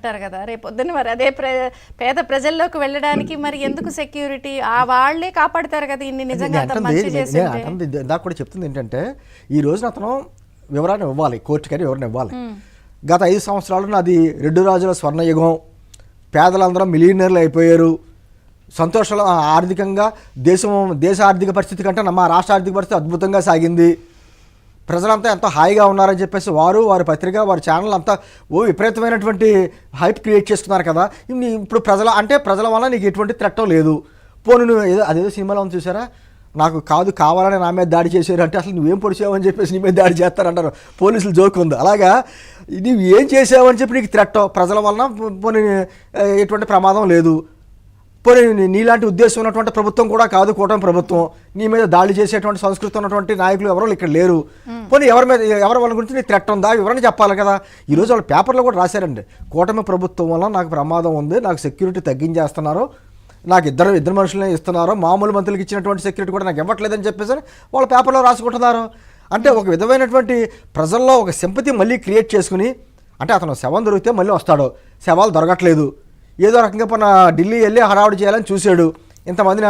అంటారు కదా, రేపొద్దున మరి అదే పేద ప్రజల్లోకి వెళ్ళడానికి మరి ఎందుకు సెక్యూరిటీ? వాళ్ళే కాపాడతారు కదా ఇన్ని నిజంగా మంచి చేస్తుంటే. నాకు కూడా చెప్తుంది ఏంటంటే, ఈ రోజున అతను వివరాన్ని ఇవ్వాలి, కోర్టుకని వివరణ ఇవ్వాలి. గత 5 సంవత్సరాలు నాది రెడ్డి రాజుల స్వర్ణయుగం, పేదలందరూ మిలియనర్లు అయిపోయారు, సంతోషంలో ఆర్థికంగా దేశ ఆర్థిక పరిస్థితి కంటే మా రాష్ట్ర ఆర్థిక పరిస్థితి అద్భుతంగా సాగింది, ప్రజలంతా ఎంతో హాయిగా ఉన్నారని చెప్పేసి వారి పత్రిక వారి ఛానల్ అంతా విపరీతమైనటువంటి హైప్ క్రియేట్ చేస్తున్నారు కదా. ఇప్పుడు ప్రజల వల్ల నీకు ఎటువంటి థ్రెట్ లేదు. పోను నువ్వు అదేదో సినిమాలో ఉంది చూసారా, నాకు కావాలని నా మీద దాడి చేశారు అంటే అసలు నువ్వేం పొడిచావని చెప్పేసి నీ మీద దాడి చేస్తారంటారు, పోలీసులు జోక్ ఉంది. అలాగా నువ్వు ఏం చేసావని చెప్పి నీకు థ్రెట్, ప్రజల వలన పోనీ ఎటువంటి ప్రమాదం లేదు, పోనీ నీలాంటి ఉద్దేశం ఉన్నటువంటి ప్రభుత్వం కూడా కాదు కూటమి ప్రభుత్వం, నీ మీద దాడి చేసేటువంటి సంస్కృతి ఉన్నటువంటి నాయకులు ఎవరు ఇక్కడ లేరు, పోనీ ఎవరి వాళ్ళ గురించి నీ థ్రెట్ ఉందా వివరణ చెప్పాలి కదా. ఈరోజు వాళ్ళు పేపర్లో కూడా రాశారండి, కూటమి ప్రభుత్వం వల్ల నాకు ప్రమాదం ఉంది, నాకు సెక్యూరిటీ తగ్గించేస్తున్నారు, నాకు ఇద్దరు మనుషులనే ఇస్తున్నారు, మామూలు మంత్రులకు ఇచ్చినటువంటి సెక్యూరిటీ కూడా నాకు ఇవ్వట్లేదని చెప్పేసి వాళ్ళ పేపర్లో రాసుకుంటున్నారు. అంటే ఒక విధమైనటువంటి ప్రజల్లో ఒక సింపతి మళ్ళీ క్రియేట్ చేసుకుని, అంటే అతను శవం దొరికితే మళ్ళీ వస్తాడు, శవాలు దొరకట్లేదు, ఏదో రకంగా పోన ఢిల్లీ వెళ్ళి హడావుడి చేయాలని చూశాడు, ఇంతమంది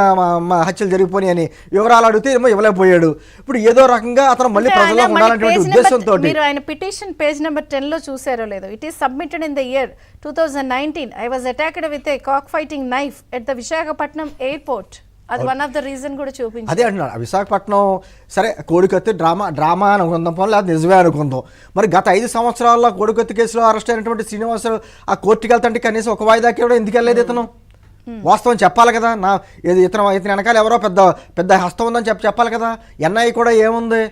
హత్యలు జరిగిపోయి అని వివరాలు అడిగితే ఏమో ఇవ్వలేకపోయాడు. ఇప్పుడు ఏదో రకంగా అతను మళ్ళీ ప్రజల్లో ఉండాలనే ఉద్దేశంతో మీరు ఆయన పిటిషన్ పేజ్ నెంబర్ 10 లో చూసారో లేదో, it is submitted in the year 2019. I was attacked with a cock fighting knife at the Visakhapatnam airport. అది వన్ ఆఫ్ ద రీజన్ కూడా చూపించింది. అదే అంటున్నాడు, విశాఖపట్నం సరే కోడికత్తి డ్రామా అనుకుందాం పోనీ, లేదా నిజమే అనుకుందాం. మరి గత 5 సంవత్సరాల్లో కోడికత్తి కేసులో అరెస్ట్ అయినటువంటి శ్రీనివాసరావు ఆ కోర్టుకి వెళ్తుంటే కనీసం ఒక వాయిదాకి కూడా ఎందుకు వెళ్ళలేదు ఇతను? వాస్తవం చెప్పాలి కదా, ఇతను వెనకాల ఎవరో పెద్ద హస్తం ఉందని చెప్పాలి కదా. ఎన్ఐ కూడా ఏముంది,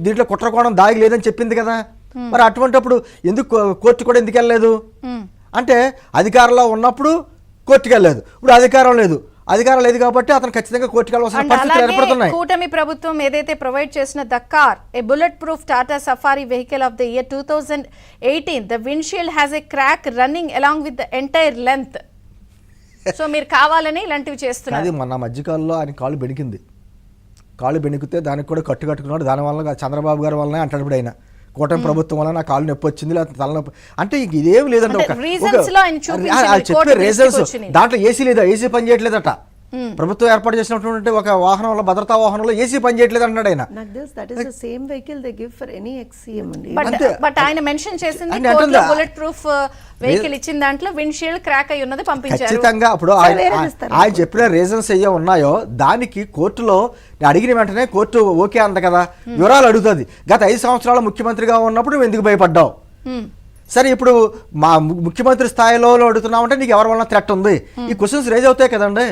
దీంట్లో కుట్రకోణం దాగి లేదని చెప్పింది కదా. మరి అటువంటిప్పుడు ఎందుకు కోర్టు కూడా ఎందుకు వెళ్ళలేదు? అంటే అధికారంలో ఉన్నప్పుడు కోర్టుకు వెళ్ళలేదు, ఇప్పుడు అధికారం లేదు కాబట్టి అతను ఖచ్చితంగా కోర్టుకు వెళ్ళవలసిన పరిస్థితులు ఏర్పడుతున్నాయి. కూటమి ప్రభుత్వం ఏదైతే ప్రొవైడ్ చేసిన the car, A bullet proof Tata safari vehicle of the year 2018, the windshield has a crack running along with the entire length. So మీరు కావాలని ఇలాంటివి చేస్తున్నారు. అది మొన్న మధ్యకాలంలో ఆయన కాళ్ళు బెణికితే దానికి కూడా కట్టుకున్నాడు, దానివల్ల చంద్రబాబు గారి వల్లనే అంటాడు. ఇప్పుడు ఆయన కూటమి ప్రభుత్వం వల్ల నా కాళ్ళు నొప్పి వచ్చింది, లేదా తలనొప్పి అంటే ఇదేమి లేదంటే చెప్పే రీజన్స్ దాంట్లో ఏసీ లేదా, ఏసీ పని చేయట్లేదట. ప్రభుత్వం ఏర్పాటు చేసినటువంటి ఒక వాహనంలో, భద్రతా వాహనంలో ఏసీ పని చేయట్లేదు అన్నాడు ఆయన. బట్ ఆయన మెన్షన్ చేసింది బుల్లెట్ ప్రూఫ్ వెహికల్ ఇచ్చిన దాంట్లో విండ్షీల్డ్ క్రాక్ అయి ఉన్నది పంపించారు. ఖచ్చితంగా ఇప్పుడు ఆయన చెప్పిన రీజన్స్ ఏవో ఉన్నాయో దానికి కోర్టులో అడిగిన వెంటనే కోర్టు ఓకే అంది కదా, వివరాలు అడుగుతుంది. గత 5 సంవత్సరాలు ముఖ్యమంత్రిగా ఉన్నప్పుడు నువ్వు ఎందుకు భయపడ్డావు? సరే ఇప్పుడు మా ముఖ్యమంత్రి స్థాయిలో అడుగుతున్నామంటే నీకు ఎవరి వలన థ్రెట్ ఉంది? ఈ క్వశ్చన్స్ రేజ్ అవుతాయి కదండి.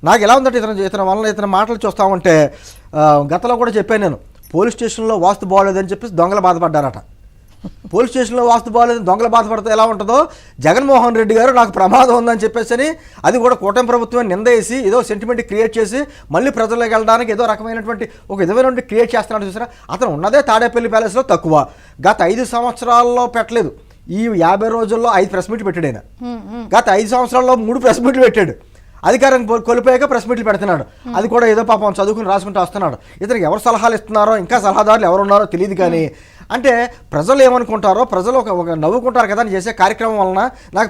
నాకు ఎలా ఉందంటే ఇతని వలన ఇతని మాటలు చూస్తామంటే, గతంలో కూడా చెప్పాను నేను, పోలీస్ స్టేషన్లో వాస్తు బాగోలేదని చెప్పేసి దొంగలు బాధపడ్డారట. పోలీస్ స్టేషన్లో వాస్తు బాగోలేదని దొంగలు బాధపడితే ఎలా ఉంటుందో, జగన్మోహన్ రెడ్డి గారు నాకు ప్రమాదం ఉందని చెప్పేసి అది కూడా కూటమి ప్రభుత్వం నింద వేసి ఏదో సెంటిమెంట్ క్రియేట్ చేసి మళ్ళీ ప్రజల్లోకి వెళ్ళడానికి ఏదో రకమైనటువంటి ఒక విధమైనటువంటి క్రియేట్ చేస్తున్నాడు చూసారా. అతను ఉన్నదే తాడేపల్లి ప్యాలెస్లో తక్కువ, గత 5 సంవత్సరాల్లో పెట్టలేదు. ఈ 50 రోజుల్లో 5 ప్రెస్ మీట్లు పెట్టాడు ఆయన. గత 5 సంవత్సరాల్లో 3 ప్రెస్ మీట్లు పెట్టాడు. అధికారం కోల్పోయాక ప్రెస్ మీట్లు పెడుతున్నాడు, అది కూడా ఏదో పాపం చదువుకుని రాసుకుంటూ వస్తున్నాడు. ఇతనికి ఎవరు సలహాలు ఇస్తున్నారో, ఇంకా సలహాదారులు ఎవరు ఉన్నారో తెలియదు. కానీ అంటే ప్రజలు ఏమనుకుంటారో, ప్రజలు ఒక నవ్వుకుంటారు కదా అని చేసే కార్యక్రమం వలన నాకు